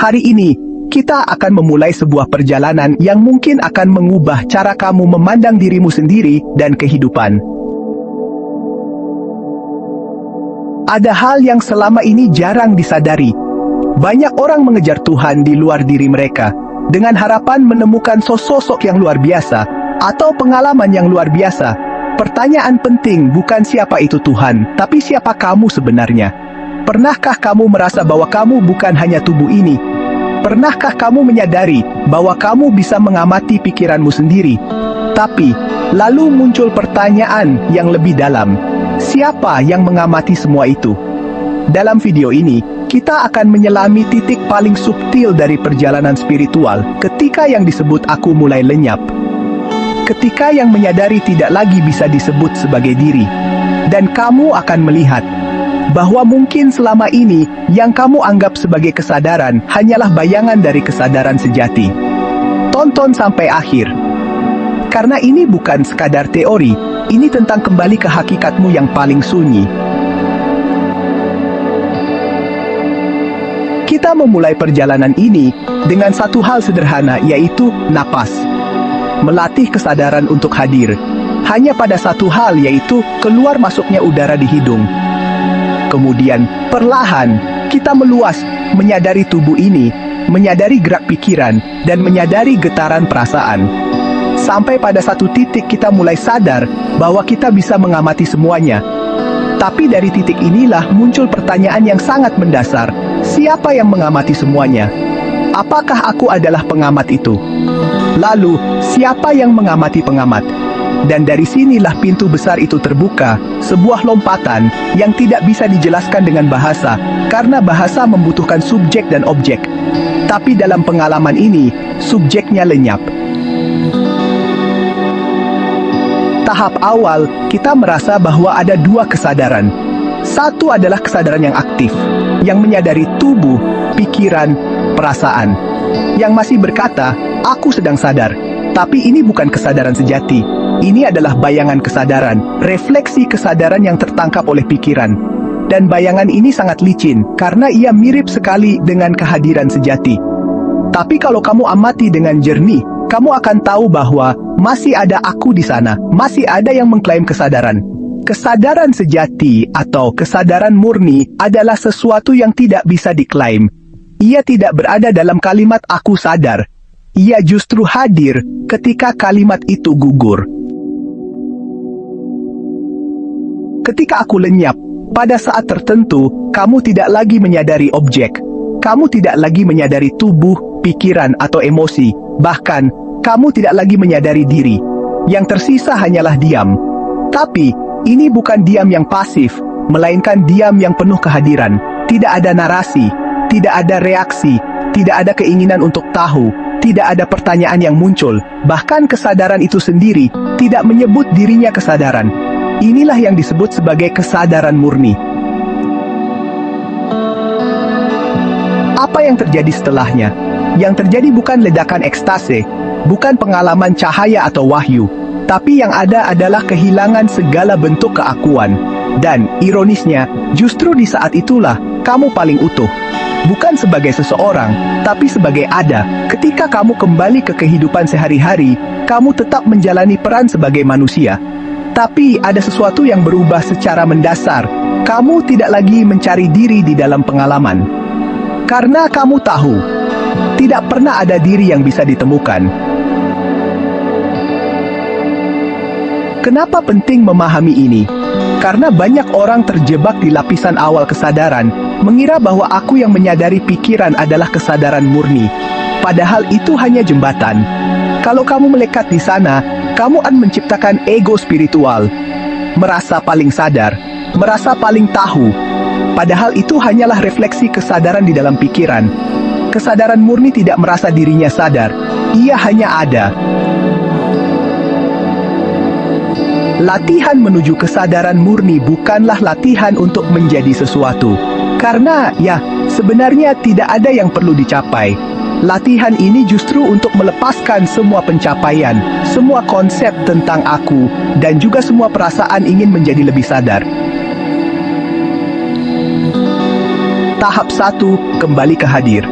Hari ini, kita akan memulai sebuah perjalanan yang mungkin akan mengubah cara kamu memandang dirimu sendiri dan kehidupan. Ada hal yang selama ini jarang disadari. Banyak orang mengejar Tuhan di luar diri mereka, dengan harapan menemukan sosok yang luar biasa, atau pengalaman yang luar biasa. Pertanyaan penting bukan siapa itu Tuhan, tapi siapa kamu sebenarnya. Pernahkah kamu merasa bahwa kamu bukan hanya tubuh ini? Pernahkah kamu menyadari bahwa kamu bisa mengamati pikiranmu sendiri? Tapi, lalu muncul pertanyaan yang lebih dalam. Siapa yang mengamati semua itu? Dalam video ini, kita akan menyelami titik paling subtil dari perjalanan spiritual ketika yang disebut aku mulai lenyap. Ketika yang menyadari tidak lagi bisa disebut sebagai diri. Dan kamu akan melihat bahwa mungkin selama ini yang kamu anggap sebagai kesadaran hanyalah bayangan dari kesadaran sejati. Tonton sampai akhir. Karena ini bukan sekadar teori, ini tentang kembali ke hakikatmu yang paling sunyi. Kita memulai perjalanan ini dengan satu hal sederhana, yaitu napas. Melatih kesadaran untuk hadir hanya pada satu hal, yaitu keluar masuknya udara di hidung. Kemudian, perlahan, kita meluas, menyadari tubuh ini, menyadari gerak pikiran, dan menyadari getaran perasaan. Sampai pada satu titik kita mulai sadar bahwa kita bisa mengamati semuanya. Tapi dari titik inilah muncul pertanyaan yang sangat mendasar. Siapa yang mengamati semuanya? Apakah aku adalah pengamat itu? Lalu, siapa yang mengamati pengamat? Dan dari sinilah pintu besar itu terbuka, sebuah lompatan yang tidak bisa dijelaskan dengan bahasa, karena bahasa membutuhkan subjek dan objek. Tapi dalam pengalaman ini, subjeknya lenyap. Tahap awal, kita merasa bahwa ada dua kesadaran. Satu adalah kesadaran yang aktif, yang menyadari tubuh, pikiran, perasaan. Yang masih berkata, aku sedang sadar. Tapi ini bukan kesadaran sejati. Ini adalah bayangan kesadaran, refleksi kesadaran yang tertangkap oleh pikiran. Dan bayangan ini sangat licin, karena ia mirip sekali dengan kehadiran sejati. Tapi kalau kamu amati dengan jernih, kamu akan tahu bahwa masih ada aku di sana, masih ada yang mengklaim kesadaran. Kesadaran sejati atau kesadaran murni adalah sesuatu yang tidak bisa diklaim. Ia tidak berada dalam kalimat aku sadar. Ia justru hadir ketika kalimat itu gugur. Ketika aku lenyap, pada saat tertentu, kamu tidak lagi menyadari objek. Kamu tidak lagi menyadari tubuh, pikiran, atau emosi. Bahkan, kamu tidak lagi menyadari diri. Yang tersisa hanyalah diam. Tapi, ini bukan diam yang pasif, melainkan diam yang penuh kehadiran. Tidak ada narasi, tidak ada reaksi, tidak ada keinginan untuk tahu, tidak ada pertanyaan yang muncul. Bahkan kesadaran itu sendiri tidak menyebut dirinya kesadaran. Inilah yang disebut sebagai kesadaran murni. Apa yang terjadi setelahnya? Yang terjadi bukan ledakan ekstase, bukan pengalaman cahaya atau wahyu, tapi yang ada adalah kehilangan segala bentuk keakuan. Dan, ironisnya, justru di saat itulah kamu paling utuh. Bukan sebagai seseorang, tapi sebagai ada. Ketika kamu kembali ke kehidupan sehari-hari, kamu tetap menjalani peran sebagai manusia. Tapi ada sesuatu yang berubah secara mendasar. Kamu tidak lagi mencari diri di dalam pengalaman. Karena kamu tahu, tidak pernah ada diri yang bisa ditemukan. Kenapa penting memahami ini? Karena banyak orang terjebak di lapisan awal kesadaran, mengira bahwa aku yang menyadari pikiran adalah kesadaran murni. Padahal itu hanya jembatan. Kalau kamu melekat di sana, kamu akan menciptakan ego spiritual. Merasa paling sadar, merasa paling tahu. Padahal itu hanyalah refleksi kesadaran di dalam pikiran. Kesadaran murni tidak merasa dirinya sadar. Ia hanya ada. Latihan menuju kesadaran murni bukanlah latihan untuk menjadi sesuatu. Karena, sebenarnya tidak ada yang perlu dicapai. Latihan ini justru untuk melepaskan semua pencapaian, semua konsep tentang aku, dan juga semua perasaan ingin menjadi lebih sadar. Tahap 1, kembali ke hadir.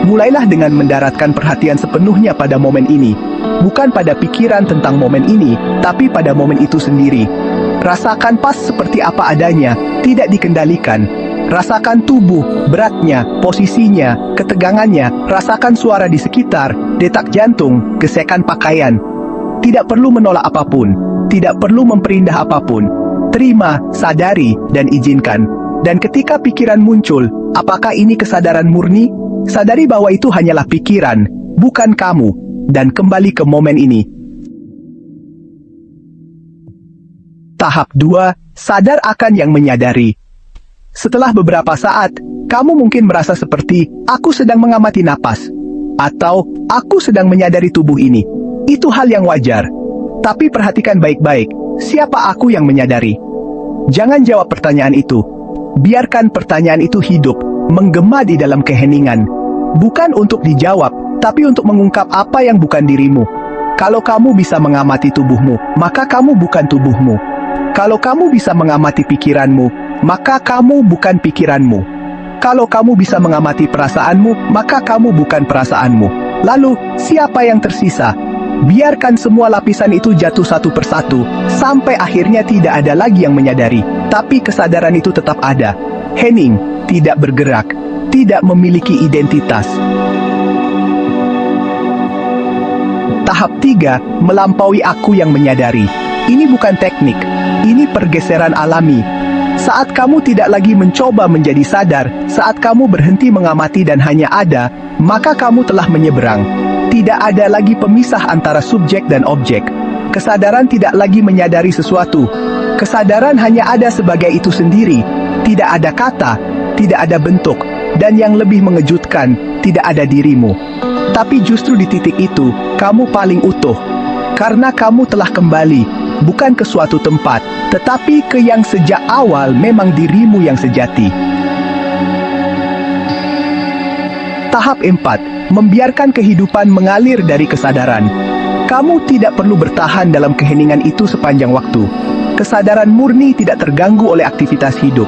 Mulailah dengan mendaratkan perhatian sepenuhnya pada momen ini. Bukan pada pikiran tentang momen ini, tapi pada momen itu sendiri. Rasakan pas seperti apa adanya, tidak dikendalikan. Rasakan tubuh, beratnya, posisinya, ketegangannya. Rasakan suara di sekitar, detak jantung, gesekan pakaian. Tidak perlu menolak apapun, tidak perlu memperindah apapun. Terima, sadari, dan izinkan. Dan ketika pikiran muncul, apakah ini kesadaran murni? Sadari bahwa itu hanyalah pikiran, bukan kamu. Dan kembali ke momen ini. Tahap 2, sadar akan yang menyadari. Setelah beberapa saat, kamu mungkin merasa seperti, aku sedang mengamati napas. Atau, aku sedang menyadari tubuh ini. Itu hal yang wajar. Tapi perhatikan baik-baik, siapa aku yang menyadari? Jangan jawab pertanyaan itu. Biarkan pertanyaan itu hidup, menggema di dalam keheningan. Bukan untuk dijawab, tapi untuk mengungkap apa yang bukan dirimu. Kalau kamu bisa mengamati tubuhmu, maka kamu bukan tubuhmu. Kalau kamu bisa mengamati pikiranmu, maka kamu bukan pikiranmu. Kalau kamu bisa mengamati perasaanmu, maka kamu bukan perasaanmu. Lalu, siapa yang tersisa? Biarkan semua lapisan itu jatuh satu persatu, sampai akhirnya tidak ada lagi yang menyadari. Tapi kesadaran itu tetap ada. Hening, tidak bergerak, tidak memiliki identitas. Tahap 3, melampaui aku yang menyadari. Ini bukan teknik, ini pergeseran alami. Saat kamu tidak lagi mencoba menjadi sadar, saat kamu berhenti mengamati dan hanya ada, maka kamu telah menyeberang. Tidak ada lagi pemisah antara subjek dan objek. Kesadaran tidak lagi menyadari sesuatu. Kesadaran hanya ada sebagai itu sendiri. Tidak ada kata, tidak ada bentuk, dan yang lebih mengejutkan, tidak ada dirimu. Tapi justru di titik itu, kamu paling utuh. Karena kamu telah kembali, bukan ke suatu tempat, tetapi ke yang sejak awal memang dirimu yang sejati. Tahap 4, membiarkan kehidupan mengalir dari kesadaran. Kamu tidak perlu bertahan dalam keheningan itu sepanjang waktu. Kesadaran murni tidak terganggu oleh aktivitas hidup.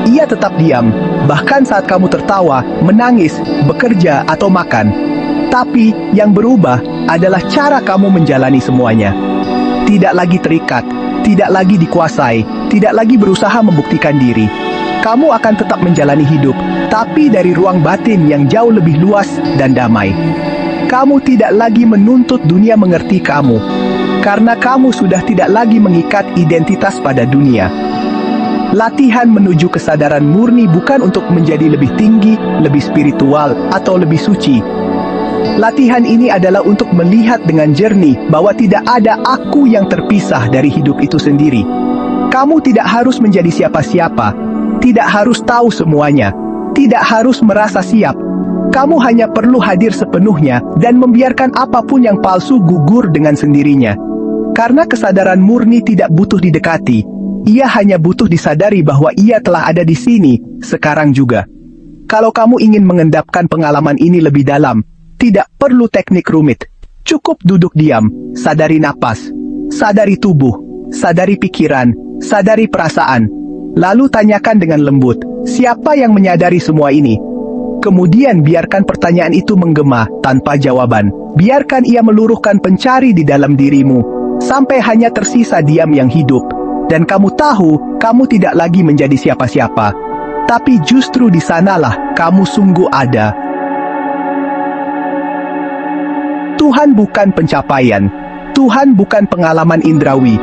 Ia tetap diam, bahkan saat kamu tertawa, menangis, bekerja, atau makan. Tapi, yang berubah adalah cara kamu menjalani semuanya. Tidak lagi terikat, tidak lagi dikuasai, tidak lagi berusaha membuktikan diri. Kamu akan tetap menjalani hidup, tapi dari ruang batin yang jauh lebih luas dan damai. Kamu tidak lagi menuntut dunia mengerti kamu, karena kamu sudah tidak lagi mengikat identitas pada dunia. Latihan menuju kesadaran murni bukan untuk menjadi lebih tinggi, lebih spiritual, atau lebih suci. Latihan ini adalah untuk melihat dengan jernih bahwa tidak ada aku yang terpisah dari hidup itu sendiri. Kamu tidak harus menjadi siapa-siapa, tidak harus tahu semuanya, tidak harus merasa siap. Kamu hanya perlu hadir sepenuhnya dan membiarkan apapun yang palsu gugur dengan sendirinya. Karena kesadaran murni tidak butuh didekati, ia hanya butuh disadari bahwa ia telah ada di sini, sekarang juga. Kalau kamu ingin mengendapkan pengalaman ini lebih dalam, tidak perlu teknik rumit. Cukup duduk diam, sadari napas, sadari tubuh, sadari pikiran, sadari perasaan. Lalu tanyakan dengan lembut, siapa yang menyadari semua ini? Kemudian biarkan pertanyaan itu menggema tanpa jawaban. Biarkan ia meluruhkan pencari di dalam dirimu, sampai hanya tersisa diam yang hidup. Dan kamu tahu, kamu tidak lagi menjadi siapa-siapa. Tapi justru di sanalah kamu sungguh ada. Tuhan bukan pencapaian, Tuhan bukan pengalaman indrawi.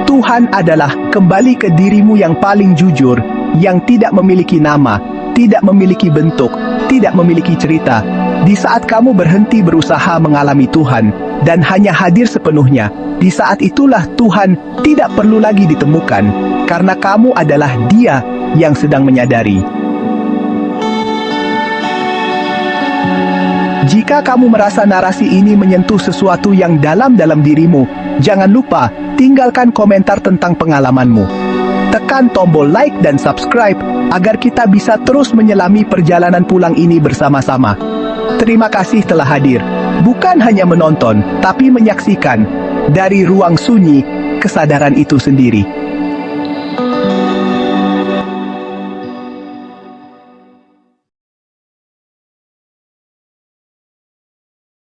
Tuhan adalah kembali ke dirimu yang paling jujur, yang tidak memiliki nama, tidak memiliki bentuk, tidak memiliki cerita. Di saat kamu berhenti berusaha mengalami Tuhan, dan hanya hadir sepenuhnya, di saat itulah Tuhan tidak perlu lagi ditemukan, karena kamu adalah Dia yang sedang menyadari. Jika kamu merasa narasi ini menyentuh sesuatu yang dalam dirimu, jangan lupa tinggalkan komentar tentang pengalamanmu. Tekan tombol like dan subscribe agar kita bisa terus menyelami perjalanan pulang ini bersama-sama. Terima kasih telah hadir, bukan hanya menonton, tapi menyaksikan dari ruang sunyi kesadaran itu sendiri.